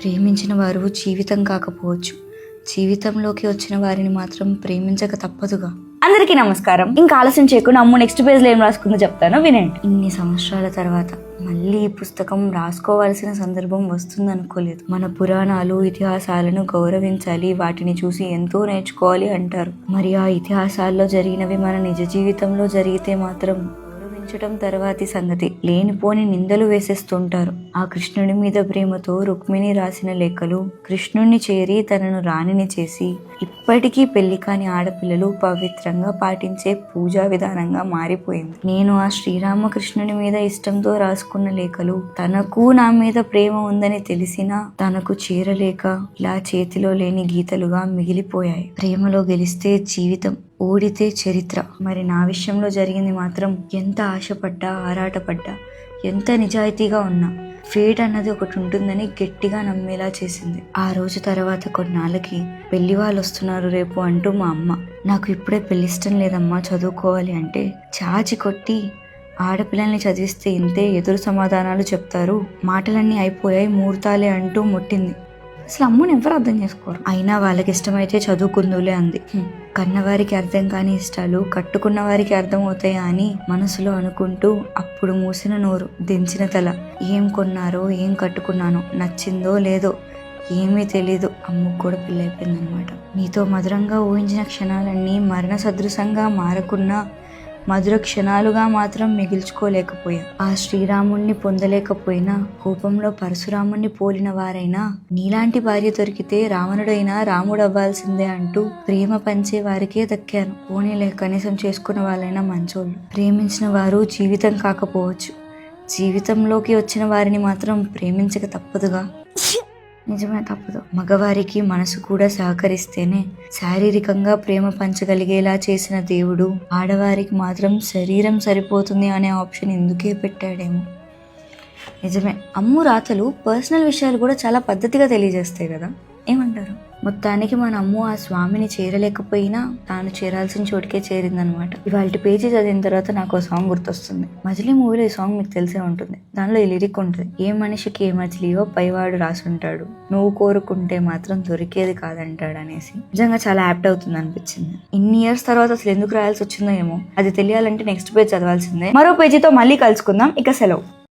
ప్రేమించిన వారు జీవితం కాకపోవచ్చు, జీవితంలోకి వచ్చిన వారిని మాత్రం ప్రేమించక తప్పదుగా. అందరికీ నమస్కారం. ఇంకా ఆలస్యం చేయకుండా అమ్ము నెక్స్ట్ పేజ్ లో ఏం రాసుకుందో చెప్తాను, వినండి. ఇన్ని సంవత్సరాల తర్వాత మళ్ళీ ఈ పుస్తకం రాసుకోవాల్సిన సందర్భం వస్తుందనుకోలేదు. మన పురాణాలు, ఇతిహాసాలను గౌరవించాలి, వాటిని చూసి ఎంతో నేర్చుకోవాలి అంటారు. మరి ఆ ఇతిహాసాల్లో జరిగినవి మన నిజ జీవితంలో జరిగితే మాత్రం గౌరవించడం తర్వాతి సంగతి. లేనిపోని నిందలు వేసేస్తుంటారు. ఆ కృష్ణుడి మీద ప్రేమతో రుక్మిణి రాసిన లేఖలు కృష్ణుణ్ణి చేరి తనను రాణిని చేసి ఇప్పటికీ పెళ్లి కాని ఆడపిల్లలు పవిత్రంగా పాటించే పూజా విధానంగా మారిపోయింది. నేను ఆ శ్రీరామకృష్ణుడి మీద ఇష్టంతో రాసుకున్న లేఖలు తనకు నా మీద ప్రేమ ఉందని తెలిసినా తనకు చేరలేక ఇలా చేతిలో లేని గీతలుగా మిగిలిపోయాయి. ప్రేమలో గెలిస్తే జీవితం, ఓడితే చరిత్ర. మరి నా విషయంలో జరిగింది మాత్రం ఎంత ఆశపడ్డా, ఆరాటపడ్డా, ఎంత నిజాయితీగా ఉన్నా ఫేట్ అన్నది ఒకటి ఉంటుందని గట్టిగా నమ్మేలా చేసింది. ఆ రోజు తర్వాత కొన్నాళ్ళకి పెళ్లి వాళ్ళు వస్తున్నారు రేపు అంటూ మా అమ్మ, నాకు ఇప్పుడే పెళ్లి ఇష్టం లేదమ్మా, చదువుకోవాలి అంటే చాచి కొట్టి, ఆడపిల్లల్ని చదివిస్తే ఇంతే ఎదురు సమాధానాలు చెప్తారు, మాటలన్నీ అయిపోయాయి, ముహూర్తాలే అంటూ ముట్టింది. అసలు అమ్మని ఎవరు అర్థం చేసుకోరు. అయినా వాళ్ళకి ఇష్టమైతే చదువుకుందులే అంది. కన్నవారికి అర్థం కాని ఇష్టాలు కట్టుకున్న వారికి అర్థం అవుతాయా అని మనసులో అనుకుంటూ అప్పుడు మూసిన నోరు, దించిన తల. ఏం కొన్నారో, ఏం కట్టుకున్నానో, నచ్చిందో లేదో ఏమీ తెలీదు. అమ్మకు కూడా పెళ్ళి అయిపోయిందనమాట. నీతో మధురంగా ఊహించిన క్షణాలన్నీ మరణ సదృశంగా మారకున్నా మధుర క్షణాలుగా మాత్రం మిగిల్చుకోలేకపోయా. ఆ శ్రీరాముణ్ణి పొందలేకపోయినా కోపంలో పరశురాముణ్ణి పోలిన వారైనా నీలాంటి భార్య దొరికితే రావణుడైనా రాముడు అవ్వాల్సిందే అంటూ ప్రేమ పంచే వారికే దక్కాను. పోనీలే, కనీసం చేసుకున్న వాళ్ళైనా మంచోళ్ళు. ప్రేమించిన వారు జీవితం కాకపోవచ్చు, జీవితంలోకి వచ్చిన వారిని మాత్రం ప్రేమించక తప్పదుగా. నిజమే, తప్పదు. మగవారికి మనసు కూడా సహకరిస్తేనే శారీరకంగా ప్రేమ పంచగలిగేలా చేసిన దేవుడు ఆడవారికి మాత్రం శరీరం సరిపోతుంది అనే ఆప్షన్ ఎందుకే పెట్టాడేమో. నిజమే, అమ్ము రాతలు పర్సనల్ విషయాలు కూడా చాలా పద్ధతిగా తెలియజేస్తాయి కదా, ఏమంటారు? మొత్తానికి మన అమ్ము ఆ స్వామిని చేరలేకపోయినా తాను చేరాల్సిన చోటుకే చేరిందనమాట. ఇవాళ పేజీ చదివిన తర్వాత నాకు ఒక సాంగ్ గుర్తొస్తుంది. మజిలీ మూవీలో ఈ సాంగ్ మీకు తెలిసే ఉంటుంది. దానిలో ఈ లిరిక్ ఉంటుంది, ఏ మనిషికి ఏ మజిలీయో పైవాడు రాసుంటాడు, నువ్వు కోరుకుంటే మాత్రం దొరికేది కాదంటాడు అనేసి. నిజంగా చాలా యాప్ట్ అవుతుంది అనిపించింది. ఇన్ని ఇయర్స్ తర్వాత అసలు ఎందుకు రాయాల్సి వచ్చిందో ఏమో, అది తెలియాలంటే నెక్స్ట్ పేజ్ చదవాల్సిందే. మరో పేజీతో మళ్ళీ కలుసుకుందాం. ఇక సెలవు.